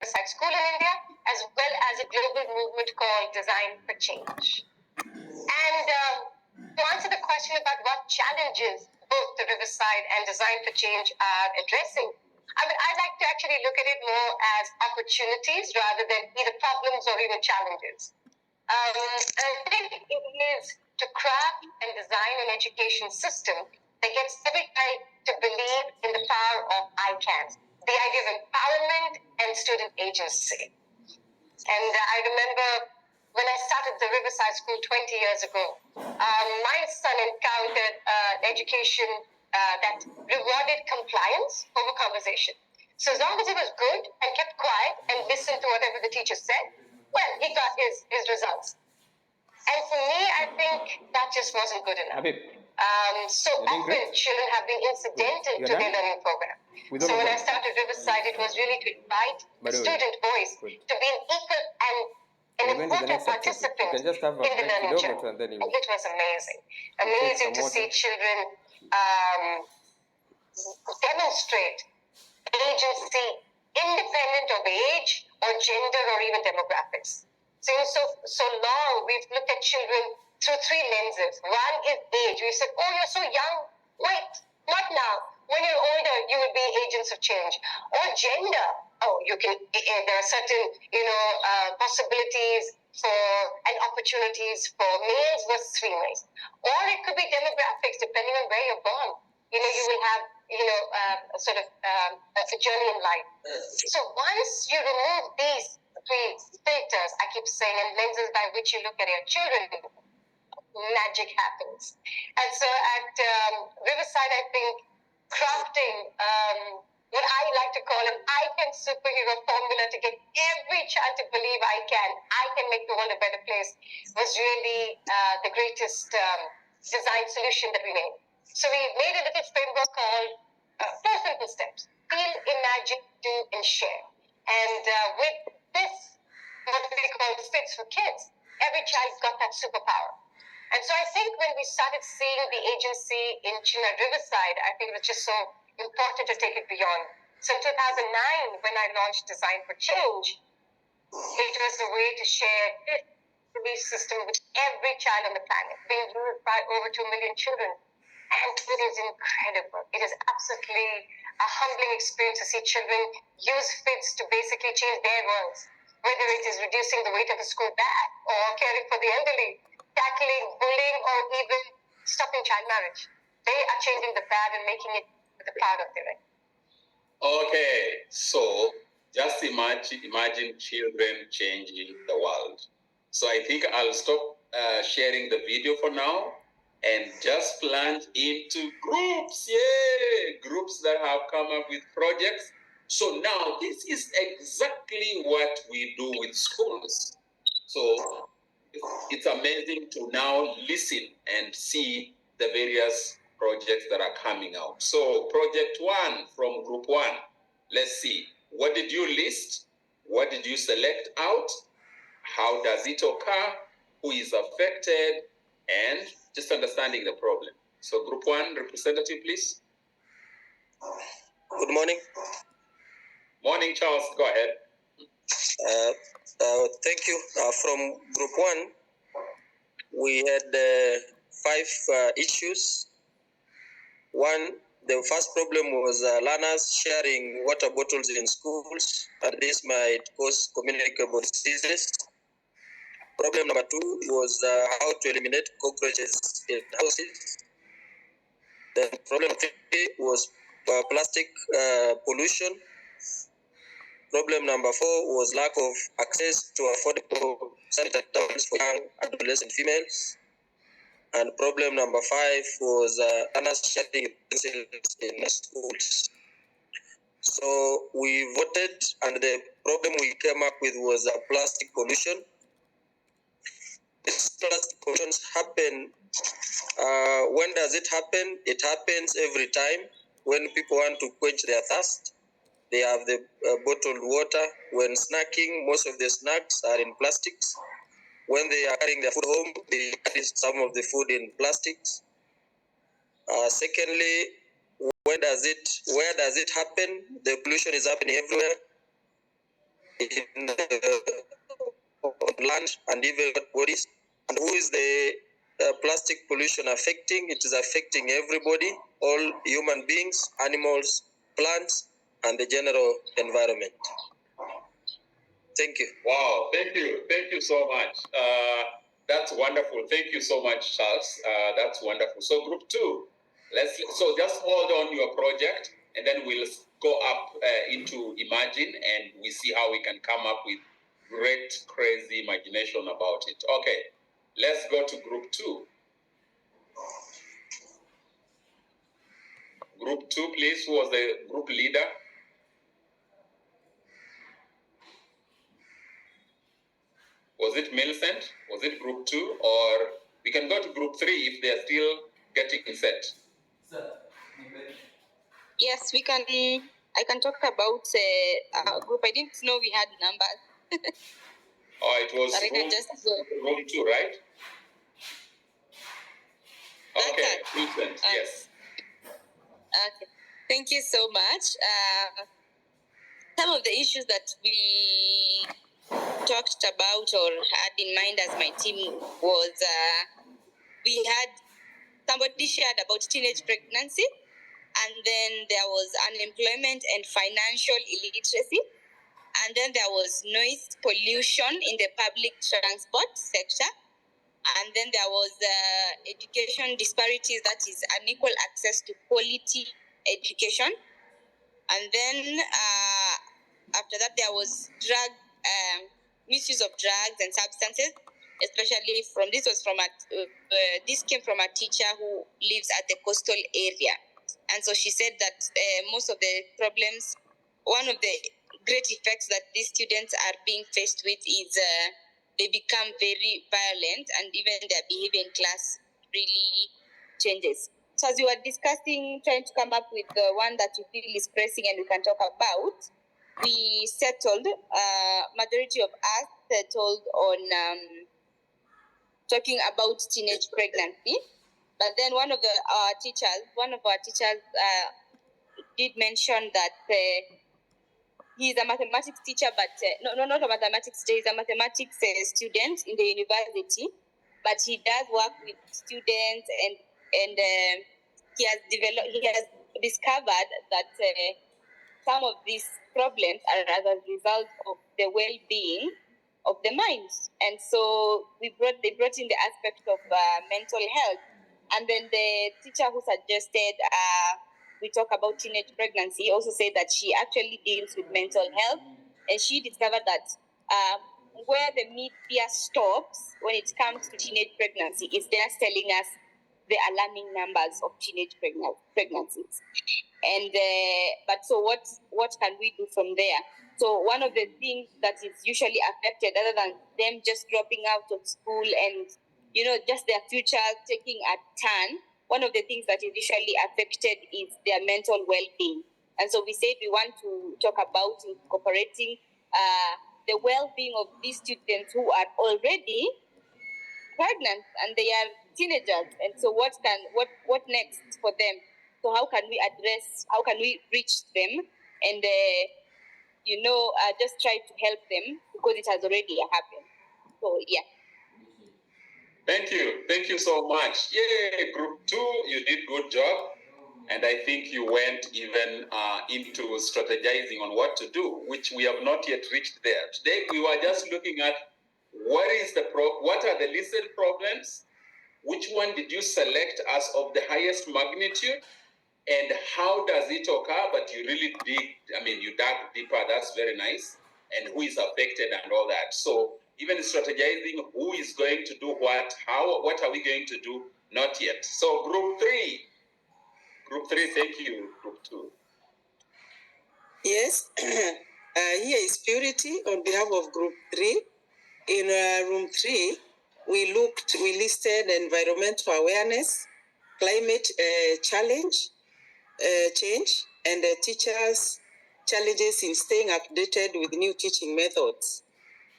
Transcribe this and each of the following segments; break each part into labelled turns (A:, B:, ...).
A: Riverside School in India, as well as a global movement called Design for Change. And to answer the question about what challenges both the Riverside and Design for Change are addressing, I'd like to actually look at it more as opportunities rather than either problems or even challenges. And I think it is to craft and design an education system that gets every child to believe in the power of I can, the idea of empowerment and student agency. And I remember when I started the Riverside School 20 years ago, my son encountered education that rewarded compliance over conversation. So as long as he was good and kept quiet and listened to whatever the teacher said, well, he got his results. And for me, I think that just wasn't good enough. So often children have been incidental to their learning program. So when I started Riverside, it was really to invite the student voice to be an equal and an important participant in the learning journey. And it was amazing. Amazing to see children demonstrate agency independent of age or gender or even demographics. So long we've looked at children through three lenses. One is age. We said, oh, you're so young. Wait, not now. When you're older, you will be agents of change. Or gender. Oh, you can. There are certain, possibilities for and opportunities for males versus females. Or it could be demographics, depending on where you're born. You will have, a journey in life. So once you remove these three filters, I keep saying, and lenses by which you look at your children, magic happens. And so at Riverside, I think crafting what I like to call an I can superhero formula to get every child to believe I can make the world a better place was really the greatest design solution that we made. So we made a little framework called 4 simple steps: feel, imagine, do, and share. And with this, what we call Fits for Kids, every child got that superpower. And so I think when we started seeing the agency in Chennai Riverside, I think it was just so important to take it beyond. So in 2009, when I launched Design for Change, it was a way to share this belief system with every child on the planet, being used by over 2 million children. And it is incredible. It is absolutely a humbling experience to see children use FITS to basically change their worlds, whether it is reducing the weight of the school bag or caring for the elderly, tackling bullying, or even stopping child marriage. They are changing the bad and making it the proud of their life.
B: Okay, so just imagine children changing the world. So I think I'll stop sharing the video for now and just plunge into groups. Yay! Groups that have come up with projects. So now this is exactly what we do with schools. So it's amazing to now listen and see the various projects that are coming out. So project 1 from group 1, let's see. What did you list? What did you select out? How does it occur? Who is affected? And just understanding the problem. So group 1, representative, please.
C: Good morning.
B: Morning, Charles. Go ahead.
C: Thank you. From group 1, we had 5 issues. One, the first problem was learners sharing water bottles in schools, and this might cause communicable diseases. Problem number 2 was how to eliminate cockroaches in houses. Then problem 3 was plastic pollution. Problem number 4 was lack of access to affordable sanitary towels for young adolescent females. And problem number 5 was learners sharing utensils in schools. So we voted, and the problem we came up with was plastic pollution. These plastic pollutions happen. When does it happen? It happens every time when people want to quench their thirst. They have the bottled water. When snacking, most of the snacks are in plastics. When they are carrying their food home, they carry some of the food in plastics. Secondly, where does it happen? The pollution is happening everywhere. in on land and even bodies. And who is the plastic pollution affecting? It is affecting everybody, all human beings, animals, plants, and the general environment. Thank you.
B: Wow, thank you so much. That's wonderful. Thank you so much, Charles. That's wonderful. So group 2, so just hold on your project, and then we'll go up into Imagine, and we see how we can come up with great, crazy imagination about it. Okay, let's go to group 2. Group 2, please. Who was the group leader? Was it Millicent? Was it group 2? Or we can go to group 3 if they're still getting set.
D: Yes, we can. I can talk about our group. I didn't know we had numbers.
B: Oh, it was room 2, right? Okay, Millicent, yes.
D: Okay, thank you so much. Some of the issues that we talked about or had in mind as my team was we had somebody shared about teenage pregnancy, and then there was unemployment and financial illiteracy, and then there was noise pollution in the public transport sector, and then there was education disparities, that is unequal access to quality education, and then after that there was misuse of drugs and substances, especially this came from a teacher who lives at the coastal area. And so she said that most of the problems, one of the great effects that these students are being faced with is they become very violent, and even their behavior in class really changes. So as we were discussing, trying to come up with the one that we feel is pressing and we can talk about, we settled, majority of us settled on talking about teenage pregnancy. But then one of our teachers did mention that he's a mathematics teacher, but not a mathematics teacher, he's a mathematics student in the university, but he does work with students, and he has discovered that some of these problems are as a result of the well-being of the mind. And so they brought in the aspect of mental health. And then the teacher who suggested we talk about teenage pregnancy also said that she actually deals with mental health, and she discovered that where the media stops when it comes to teenage pregnancy is just telling us the alarming numbers of teenage pregnancies. And but so what can we do from there? So one of the things that is usually affected, other than them just dropping out of school and just their future taking a turn, one of the things that is usually affected is their mental well-being. And so we said we want to talk about incorporating the well-being of these students who are already pregnant and they are teenagers. And so what next for them? So how can we reach them and just try to help them, because it has already happened. So yeah.
B: Thank you so much. Yay, group 2, you did good job. And I think you went even into strategizing on what to do, which we have not yet reached there. Today, we were just looking at what are the listed problems, which one did you select as of the highest magnitude, and how does it occur? But you really you dug deeper. That's very nice. And who is affected and all that. So even strategizing who is going to do what, what are we going to do? Not yet. So group 3, thank you, group 2.
E: Yes, here is Purity on behalf of group 3. In room 3, we listed environmental awareness, climate change, and teachers' challenges in staying updated with new teaching methods.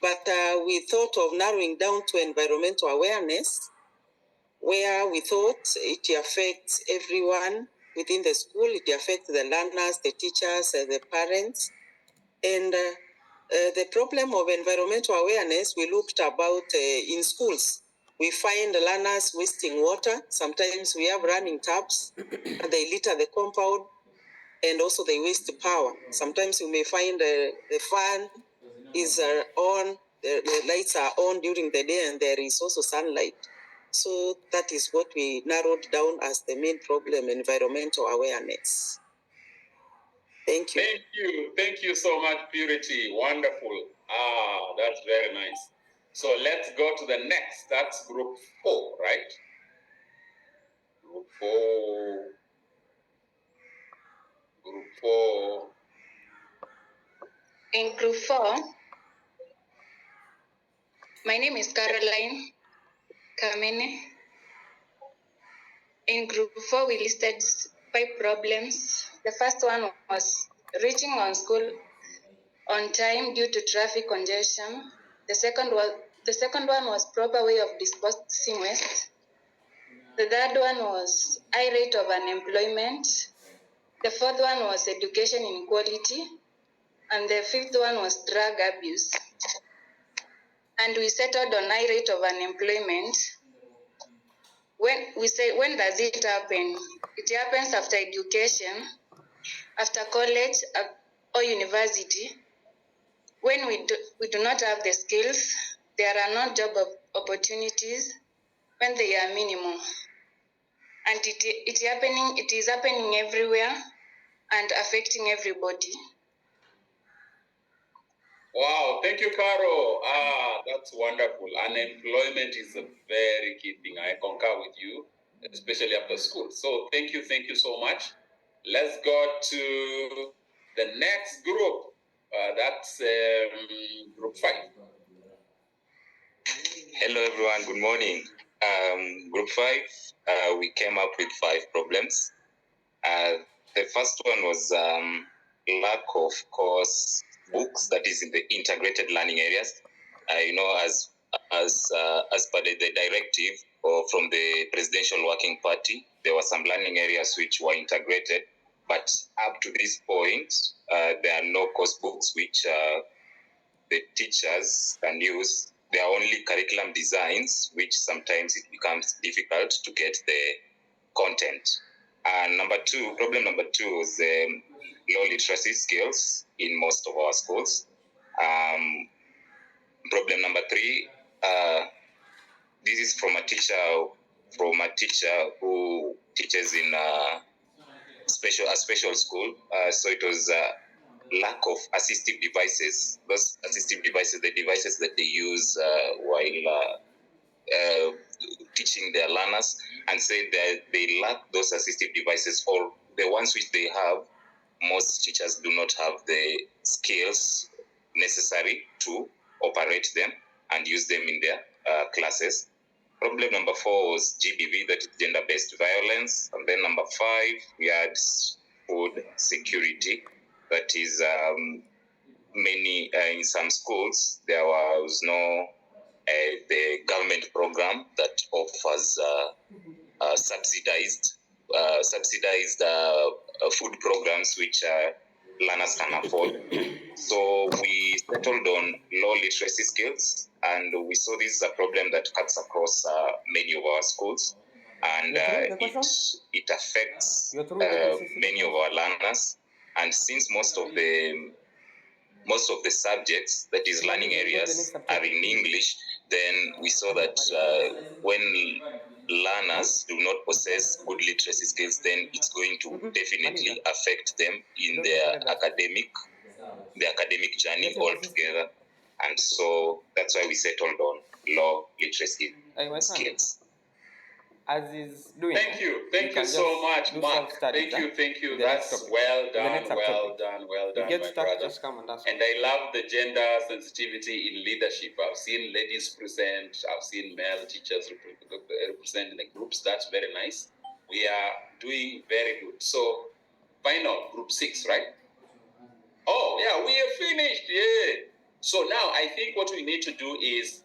E: But we thought of narrowing down to environmental awareness, where we thought it affects everyone within the school. It affects the learners, the teachers, the parents. And the problem of environmental awareness, we looked about in schools. We find learners wasting water. Sometimes we have running taps and they litter the compound, and also they waste power. Sometimes you may find the fan is on, the lights are on during the day, and there is also sunlight. So that is what we narrowed down as the main problem, environmental awareness. Thank you.
B: Thank you so much, Purity. Wonderful. That's very nice. So let's go to the next. That's group 4, right? Group 4. Group 4.
F: In group 4, my name is Caroline Kamene. In group 4, we listed 5 problems. The first one was reaching on school on time due to traffic congestion. The second one was proper way of disposing waste. The third one was high rate of unemployment. The fourth one was education inequality. And the fifth one was drug abuse. And we settled on high rate of unemployment. When does it happen? It happens after education, after college or university. When we do not have the skills, there are no job opportunities when they are minimal. And it is happening everywhere and affecting everybody.
B: Wow, thank you, Caro. That's wonderful. Unemployment is a very key thing. I concur with you, especially after school. So thank you so much. Let's go to the next group. That's group 5.
G: Hello, everyone. Good morning. Group 5, we came up with 5 problems. The first one was lack of course books, that is in the integrated learning areas. As per the directive or from the Presidential Working Party, there were some learning areas which were integrated, but up to this point, there are no course books which the teachers can use. There are only curriculum designs, which sometimes it becomes difficult to get the content. And problem number two was low literacy skills in most of our schools. Problem number 3, this is from a teacher who teaches in a special school. So it was lack of assistive devices. Those assistive devices, the devices that they use while teaching their learners, and said that they lack those assistive devices, or the ones which they have, most teachers do not have the skills necessary to operate them and use them in their classes. Problem number 4 was GBV, that is gender-based violence. And then number 5, we had food security. That is in some schools, there was no the government program that offers subsidized food programs which learners can afford. So we settled on low literacy skills, and we saw this is a problem that cuts across many of our schools, and it affects many of our learners. And since most of the subjects, that is learning areas, are in English, then we saw that when learners do not possess good literacy skills, then it's going to definitely affect them in their academic journey altogether. And so that's why we settled on low literacy skills.
H: As is doing.
B: Thank you so much, Mark. Thank you. That's well done, my brother.
H: Just come and ask.
B: And I love the gender sensitivity in leadership. I've seen ladies present. I've seen male teachers represent in the groups. That's very nice. We are doing very good. So, final, group 6, right? Oh, yeah, we are finished. Yeah. So now I think what we need to do is,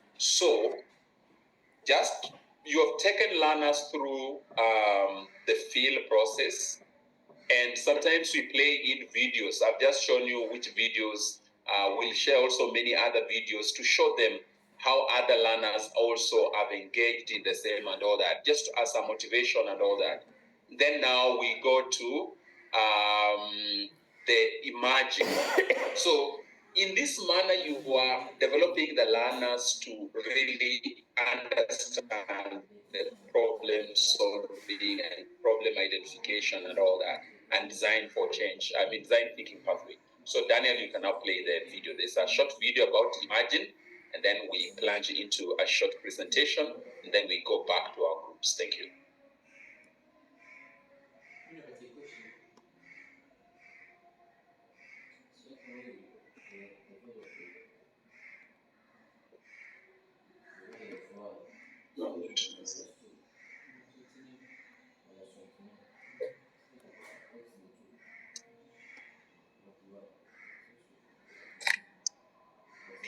B: you have taken learners through the field process, and sometimes we play in videos. I've just shown you which videos we'll share also many other videos to show them how other learners also have engaged in the same and all that, just as a motivation and all that. Then now we go to the imagine. So in this manner, you are developing the learners to really understand the problem solving and problem identification and all that, and design for change. I mean, design thinking pathway. So Daniel, you can now play the video. There's a short video about imagine, and then we plunge into a short presentation, and then we go back to our groups. Thank you.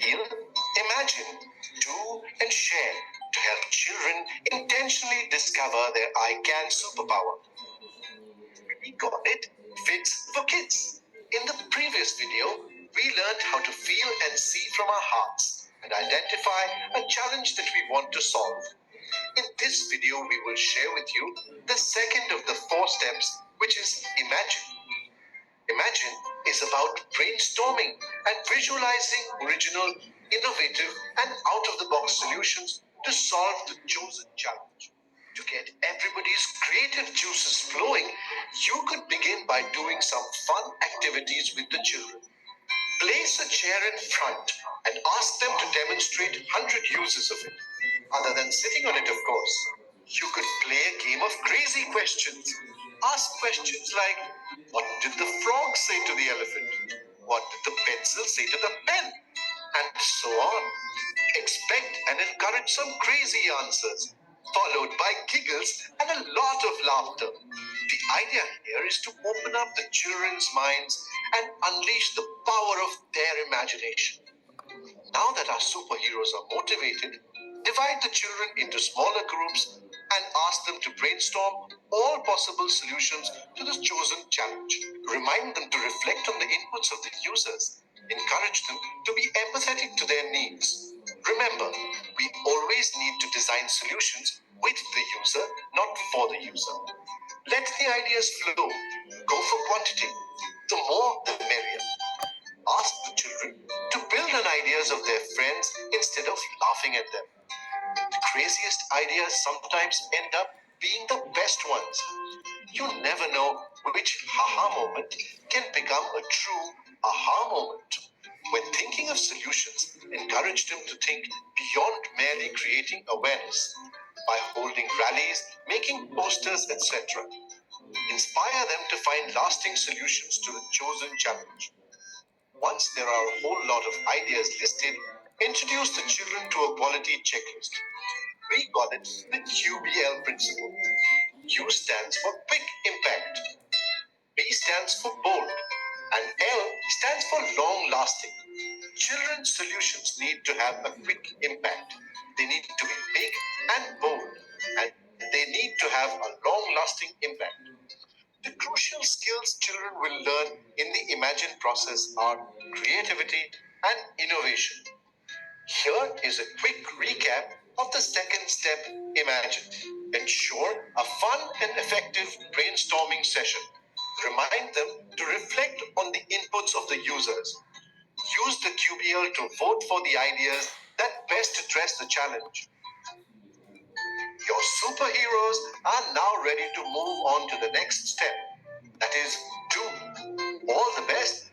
I: Feel, imagine, do, and share to help children intentionally discover their I Can superpower. We got it, Fits for Kids. In the previous video, we learned how to feel and see from our hearts and identify a challenge that we want to solve. In this video, we will share with you the second of the 4 steps, which is imagine. Imagine is about brainstorming and visualizing original, innovative, and out-of-the-box solutions to solve the chosen challenge. To get everybody's creative juices flowing, you could begin by doing some fun activities with the children. Place a chair in front and ask them to demonstrate 100 uses of it. Other than sitting on it, of course. You could play a game of crazy questions. Ask questions like, what did the frog say to the elephant? What did the pencil say to the pen? And so on. Expect and encourage some crazy answers, followed by giggles and a lot of laughter. The idea here is to open up the children's minds and unleash the power of their imagination. Now that our superheroes are motivated, divide the children into smaller groups and ask them to brainstorm all possible solutions to the chosen challenge. Remind them to reflect on the inputs of the users. Encourage them to be empathetic to their needs. Remember, we always need to design solutions with the user, not for the user. Let the ideas flow. Go for quantity. The more, the merrier. Ask the children to build on ideas of their friends instead of laughing at them. The craziest ideas sometimes end up being the best ones. You never know which haha moment can become a true aha moment. When thinking of solutions, encourage them to think beyond merely creating awareness by holding rallies, making posters, etc. Inspire them to find lasting solutions to the chosen challenge. Once there are a whole lot of ideas listed, introduce the children to a quality checklist. We call it the QBL principle. Q stands for quick impact. B stands for bold. And L stands for long lasting. Children's solutions need to have a quick impact. They need to be big and bold. And they need to have a long lasting impact. The crucial skills children will learn in the Imagine process are creativity and innovation. Here is a quick recap of the second step, Imagine. Ensure a fun and effective brainstorming session. Remind them to reflect on the inputs of the users. Use the QBL to vote for the ideas that best address the challenge. Your superheroes are now ready to move on to the next step. That is, do. All the best.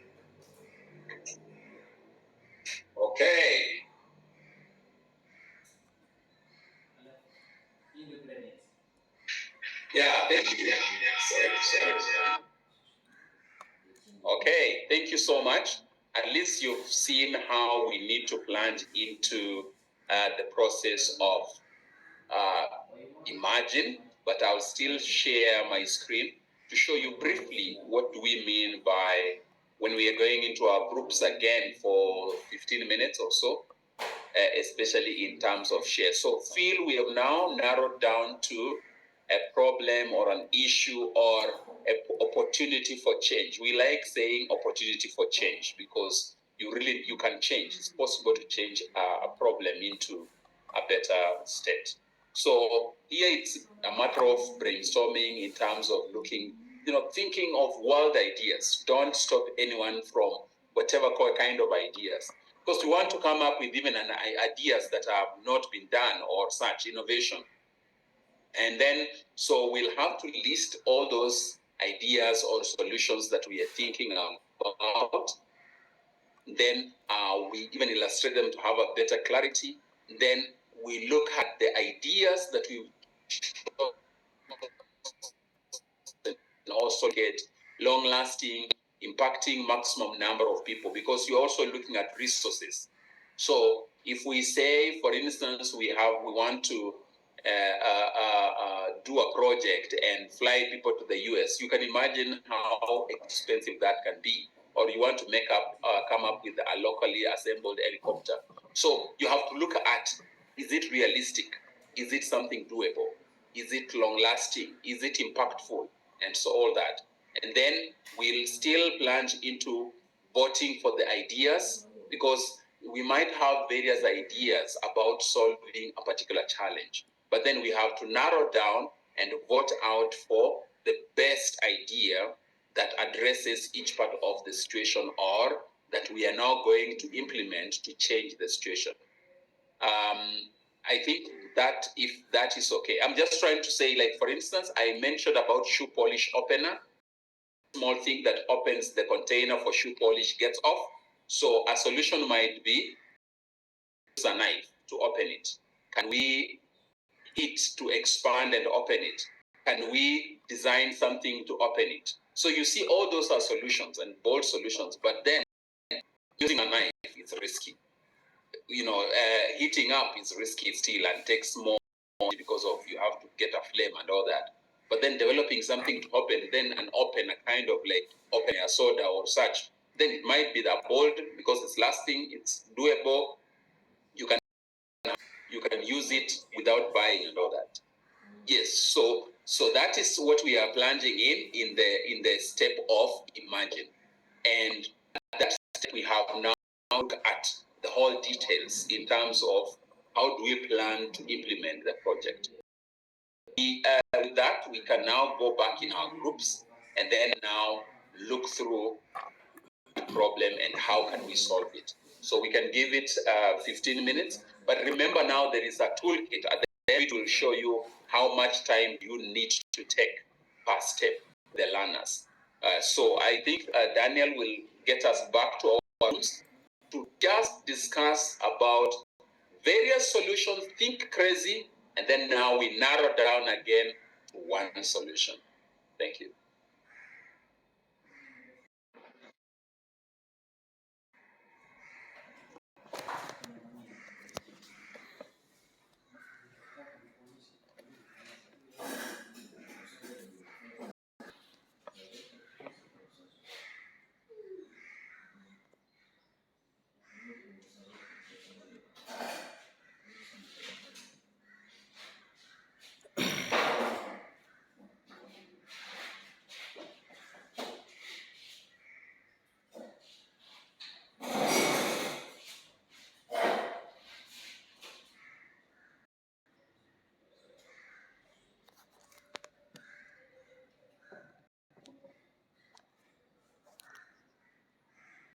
B: Okay. Yeah, thank you. Sorry. Okay, thank you so much. At least you've seen how we need to plunge into the process of Imagine, but I'll still share my screen to show you briefly what do we mean by when we are going into our groups again for 15 minutes or so, especially in terms of share. So feel we have now narrowed down to a problem or an issue or an opportunity for change. We like saying opportunity for change because you can change. It's possible to change a problem into a better state. So here it's a matter of brainstorming in terms of looking, thinking of wild ideas. Don't stop anyone from whatever kind of ideas, because we want to come up with even ideas that have not been done or such innovation. And then, so we'll have to list all those ideas or solutions that we are thinking about. Then we even illustrate them to have a better clarity. Then we look at the ideas that we also get long-lasting, impacting maximum number of people, because you're also looking at resources. So if we say, for instance, we want to do a project and fly people to the US, you can imagine how expensive that can be. Or you want to come up with a locally assembled helicopter. So you have to look at, is it realistic? Is it something doable? Is it long-lasting? Is it impactful? And so all that. And then we'll still plunge into voting for the ideas, because we might have various ideas about solving a particular challenge. But then we have to narrow down and vote out for the best idea that addresses each part of the situation, or that we are now going to implement to change the situation. I think that if that is okay, I'm just trying to say, like, for instance, I mentioned about shoe polish opener. Small thing that opens the container for shoe polish gets off. So a solution might be use a knife to open it. Can we hit to expand and open it? Can we design something to open it? So you see, all those are solutions and bold solutions, but then using a knife is risky. Heating up is risky still and takes more because of you have to get a flame and all that. But then developing something to open, open a kind of like open a soda or such, then it might be that bold because it's lasting, it's doable. You can use it without buying and all that. Yes, so that is what we are plunging in the step of imagine, and that step we have now look at the whole details in terms of how do we plan to implement the project. With that, we can now go back in our groups and then now look through the problem and how can we solve it. So we can give it 15 minutes, but remember now there is a toolkit at the end. It will show you how much time you need to take per step, the learners. So I think Daniel will get us back to our rooms to just discuss about various solutions, think crazy, and then now we narrow down again to one solution. Thank you.